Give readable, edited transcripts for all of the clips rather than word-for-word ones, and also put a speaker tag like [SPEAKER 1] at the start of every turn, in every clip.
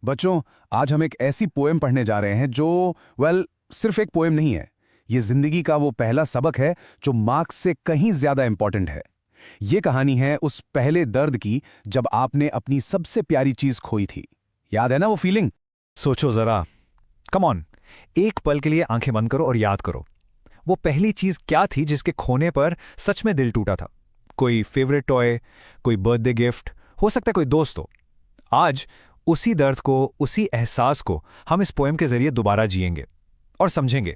[SPEAKER 1] बच्चों, आज हम एक ऐसी पोएम पढ़ने जा रहे हैं जो सिर्फ एक पोएम नहीं है। ये जिंदगी का वो पहला सबक है जो मार्क्स से कहीं ज्यादा इंपॉर्टेंट है। ये कहानी है उस पहले दर्द की जब आपने अपनी सबसे प्यारी चीज खोई थी। याद है ना वो फीलिंग?
[SPEAKER 2] सोचो जरा, कम ऑन, एक पल के लिए आंखें बंद करो और याद करो। वो पहली चीज क्या थी जिसके खोने पर सच में दिल टूटा था? कोई फेवरेट टॉय, कोई बर्थडे गिफ्ट, हो सकता है कोई दोस्त हो। आज उसी दर्द को, उसी एहसास को हम इस पोएम के जरिए दोबारा जिएंगे और समझेंगे।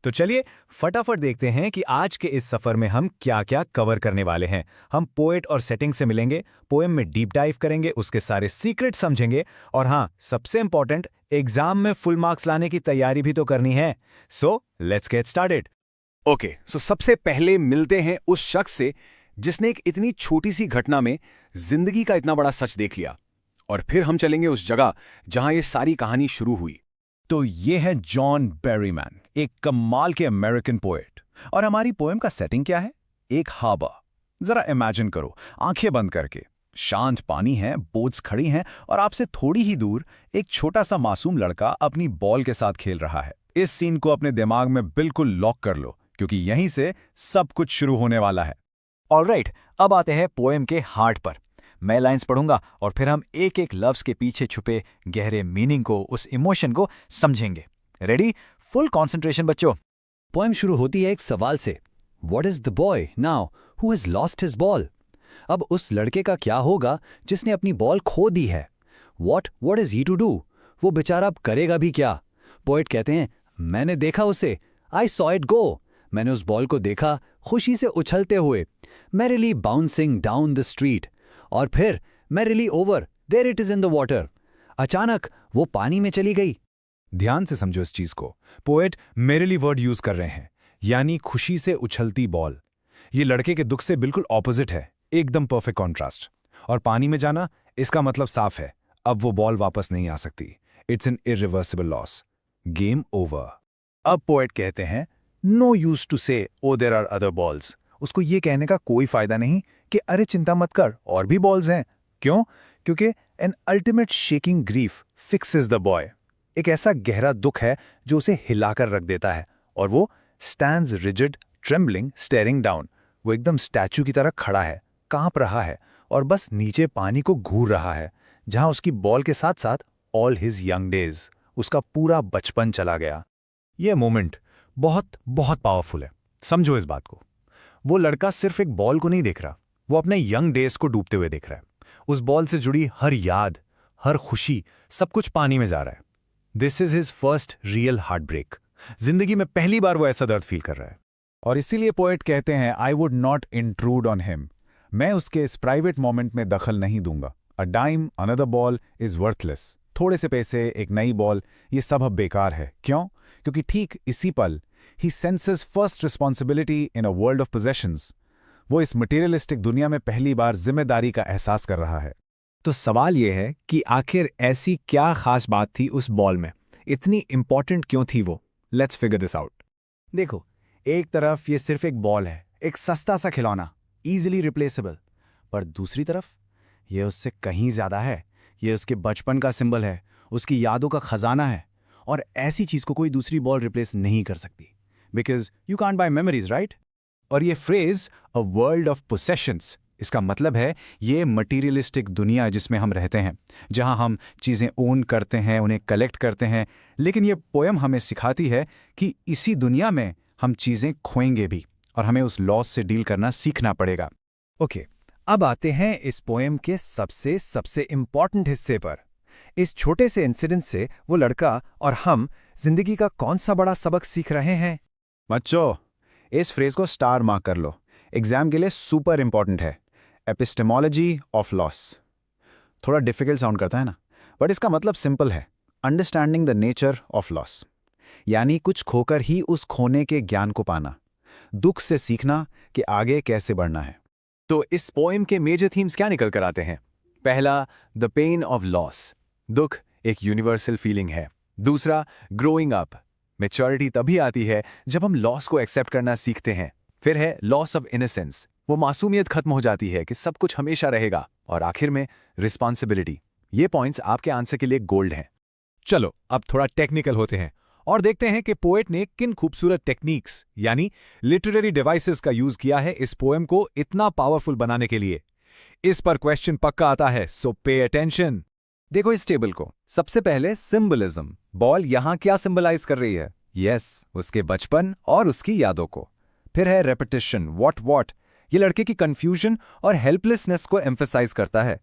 [SPEAKER 2] तो चलिए फटाफट देखते हैं कि आज के इस सफर में हम क्या क्या कवर करने वाले हैं। हम पोएट और सेटिंग से मिलेंगे, पोएम में डीप डाइव करेंगे, उसके सारे सीक्रेट समझेंगे और हाँ, सबसे इंपॉर्टेंट, एग्जाम में फुल मार्क्स लाने की तैयारी भी तो करनी है। So let's get started.
[SPEAKER 1] Okay, so सबसे पहले मिलते हैं उस शख्स से जिसने एक इतनी छोटी सी घटना में जिंदगी का इतना बड़ा सच देख लिया। और फिर हम चलेंगे उस जगह जहां ये सारी कहानी शुरू हुई।
[SPEAKER 2] तो ये है जॉन बेरीमैन, एक कमाल के अमेरिकन पोएट। और हमारी पोएम का सेटिंग क्या है? एक हार्बर। जरा इमेजिन करो, आंखें बंद करके, शांत पानी है, बोट्स खड़ी हैं और आपसे थोड़ी ही दूर एक छोटा सा मासूम लड़का अपनी बॉल के साथ खेल रहा है। इस सीन को अपने दिमाग में बिल्कुल लॉक कर लो, क्योंकि यहीं से सब कुछ शुरू होने वाला है। ऑलराइट, अब आते हैं पोएम के हार्ट पर। मैं लाइंस पढ़ूंगा और फिर हम एक एक लफ्ज के पीछे छुपे गहरे मीनिंग को, उस इमोशन को समझेंगे। रेडी? फुल कॉन्सेंट्रेशन बच्चों। पोएम शुरू होती है एक सवाल से। What is the boy now who has lost his ball? अब उस लड़के का क्या होगा जिसने अपनी बॉल खो दी है? What is he to do? वो बेचारा अब करेगा भी क्या? पोएट कहते हैं, मैंने देखा उसे, I saw it go. मैंने उस बॉल को देखा, खुशी से उछलते हुए, merrily bouncing down the street. और फिर merrily over, there it is in the water. अचानक वो पानी में चली गई। ध्यान से समझो इस चीज को। पोएट merrily वर्ड यूज कर रहे हैं, यानी खुशी से उछलती बॉल। ये लड़के के दुख से बिल्कुल ऑपोजिट है, एकदम परफेक्ट कॉन्ट्रास्ट। और पानी में जाना, इसका मतलब साफ है, अब वो बॉल वापस नहीं आ सकती। It's an irreversible loss, game over. अब पोएट कहते हैं, नो यूज टू से oh there are other balls. उसको ये कहने का कोई फायदा नहीं कि अरे चिंता मत कर, और भी बॉल्स हैं। क्यों? क्योंकि an ultimate shaking grief fixes the boy. एक ऐसा गहरा दुख है जो उसे हिलाकर रख देता है, और वो stands rigid, trembling, steering down. वो एकदम स्टैचू की तरह खड़ा है, कांप रहा है और बस नीचे पानी को घूर रहा है, जहां उसकी बॉल के साथ साथ ऑल हिज यंग डेज, उसका पूरा बचपन चला गया। यह मोमेंट बहुत बहुत पावरफुल है। समझो इस बात को। वो लड़का सिर्फ एक बॉल को नहीं देख रहा, वो अपने यंग डेज को डूबते हुए देख रहा है। उस बॉल से जुड़ी हर याद, हर खुशी, सब कुछ पानी में जा रहा है। This is his first real heart break. जिंदगी में पहली बार वो ऐसा दर्द फील कर रहा है। और इसीलिए पोएट कहते हैं, I would not intrude on him. मैं उसके इस प्राइवेट मोमेंट में दखल नहीं दूंगा। A dime, another ball is worthless. थोड़े से पैसे, एक नई बॉल, ये सब अब बेकार है। क्यों? क्योंकि ठीक इसी पल ही senses first responsibility in a world of possessions. वो इस मटेरियलिस्टिक दुनिया में पहली बार जिम्मेदारी का एहसास कर रहा है। तो सवाल यह है कि आखिर ऐसी क्या खास बात थी उस बॉल में? इतनी इंपॉर्टेंट क्यों थी वो? Let's figure this out. देखो, एक तरफ ये सिर्फ एक बॉल है, एक सस्ता सा खिलौना, इजीली रिप्लेसेबल। पर दूसरी तरफ ये उससे कहीं ज्यादा है। ये उसके बचपन का सिंबल है, उसकी यादों का खजाना है। और ऐसी चीज को कोई दूसरी बॉल रिप्लेस नहीं कर सकती, because you can't buy memories, right? और ये फ्रेज अ वर्ल्ड ऑफ पोसेशंस, इसका मतलब है ये मटीरियलिस्टिक दुनिया जिसमें हम रहते हैं, जहां हम चीज़ें ओन करते हैं, उन्हें कलेक्ट करते हैं। लेकिन ये पोएम हमें सिखाती है कि इसी दुनिया में हम चीज़ें खोएंगे भी, और हमें उस लॉस से डील करना सीखना पड़ेगा। ओके, अब आते हैं इस पोएम के सबसे इम्पॉर्टेंट हिस्से पर। इस छोटे से इंसिडेंट से वो लड़का और हम जिंदगी का कौन सा बड़ा सबक सीख रहे हैं? बच्चों, इस फ्रेज को स्टार मार्क कर लो, एग्जाम के लिए सुपर इंपॉर्टेंट है। Epistemology of loss. थोड़ा डिफिकल्ट साउंड करता है ना, बट इसका मतलब सिंपल है, understanding the nature of loss. यानी कुछ खोकर ही उस खोने के ज्ञान को पाना, दुख से सीखना कि आगे कैसे बढ़ना है। तो इस पोएम के मेजर थीम्स क्या निकल कर आते हैं? पहला, द पेन ऑफ लॉस। दुख एक यूनिवर्सल फीलिंग है। दूसरा, ग्रोइंग अप। मैच्योरिटी तभी आती है जब हम लॉस को एक्सेप्ट करना सीखते हैं। फिर है लॉस ऑफ इनोसेंस। वो मासूमियत खत्म हो जाती है कि सब कुछ हमेशा रहेगा। और आखिर में रिस्पॉन्सिबिलिटी, ये पॉइंट्स आपके आंसर के लिए गोल्ड हैं।
[SPEAKER 3] चलो अब थोड़ा टेक्निकल होते हैं और देखते हैं कि पोएट ने किन खूबसूरत टेक्निक्स यानी लिटरेरी डिवाइसेस का यूज किया है इस पोएम को इतना पावरफुल बनाने के लिए। इस पर क्वेश्चन पक्का आता है, सो पे अटेंशन।
[SPEAKER 2] देखो इस टेबल को। सबसे पहले सिंबलिज्म। बॉल यहां क्या सिंबलाइज कर रही है? यस, उसके बचपन और उसकी यादों को। फिर है रेपिटेशन, व्हाट ये लड़के की कंफ्यूजन और हेल्पलेसनेस को एम्फेसाइज करता है।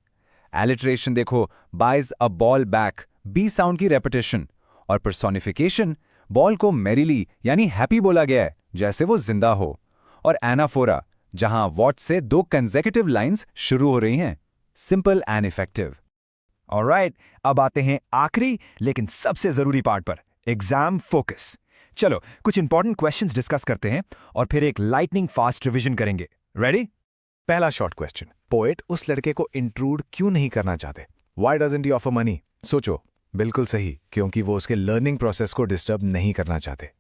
[SPEAKER 2] एलिट्रेशन देखो, buys a ball back, B sound की रेपिटेशन। और पर्सोनिफिकेशन, बॉल को मेरिली यानी हैप्पी बोला गया है, जैसे वो जिंदा हो। और एनाफोरा, जहां व्हाट से 2 कंसेक्यूटिव लाइंस शुरू हो रही हैं, सिंपल एंड इफेक्टिव।
[SPEAKER 4] ऑलराइट, अब आते हैं आखिरी लेकिन सबसे जरूरी पार्ट पर, एग्जाम फोकस। चलो कुछ इंपॉर्टेंट क्वेश्चंस डिस्कस करते हैं और फिर एक लाइटनिंग फास्ट रिवीजन करेंगे। रेडी?
[SPEAKER 2] पहला शॉर्ट क्वेश्चन, पोएट उस लड़के को इंट्रूड क्यों नहीं करना चाहते? Why doesn't he offer money? सोचो, बिल्कुल सही, क्योंकि वो उसके लर्निंग प्रोसेस को डिस्टर्ब नहीं करना चाहते।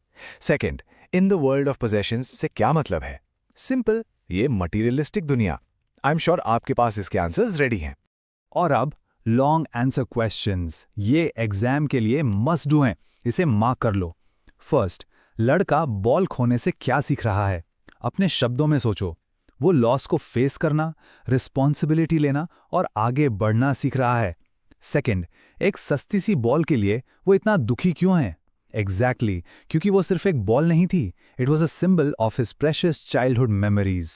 [SPEAKER 2] Second, in the world of possessions से क्या मतलब है? सिंपल, ये मटीरियलिस्टिक दुनिया। आई एम श्योर आपके पास इसके आंसर्स रेडी हैं।
[SPEAKER 5] और अब लॉन्ग आंसर क्वेश्चंस, ये एग्जाम के लिए मस्ट डू हैं, इसे मार्क कर लो। फर्स्ट, लड़का बॉल खोने से क्या सीख रहा है? अपने शब्दों में सोचो। वो लॉस को फेस करना, रिस्पॉन्सिबिलिटी लेना और आगे बढ़ना सीख रहा है। सेकंड, एक सस्ती सी बॉल के लिए वो इतना दुखी क्यों है? एग्जैक्टली, क्योंकि वो सिर्फ एक बॉल नहीं थी, it was a symbol of his precious childhood memories.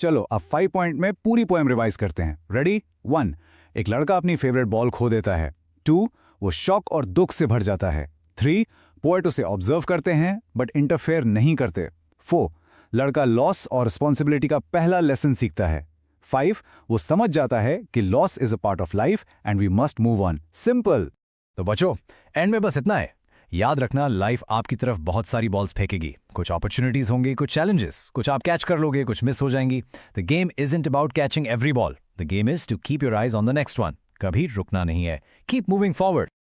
[SPEAKER 1] चलो अब 5 पॉइंट में पूरी पोएम रिवाइज करते हैं। रेडी? 1, एक लड़का अपनी फेवरेट बॉल खो देता है। 2, वो शॉक और दुख से भर जाता है। 3, पोएट उसे ऑब्जर्व करते हैं बट इंटरफेयर नहीं करते। 4, लड़का लॉस और रिस्पॉन्सिबिलिटी का पहला लेसन सीखता है। 5, वो समझ जाता है कि loss is a part of life and we must move on. Simple.
[SPEAKER 4] तो बच्चों, एंड में बस इतना है। याद रखना, लाइफ आपकी तरफ बहुत सारी बॉल्स फेंकेगी। कुछ अपॉर्चुनिटीज होंगी, कुछ चैलेंजेस, कुछ आप कैच कर लोगे, कुछ मिस हो जाएंगी। The game isn't about catching every ball, the game is to keep your eyes on the next one. कभी रुकना नहीं है। Keep moving forward.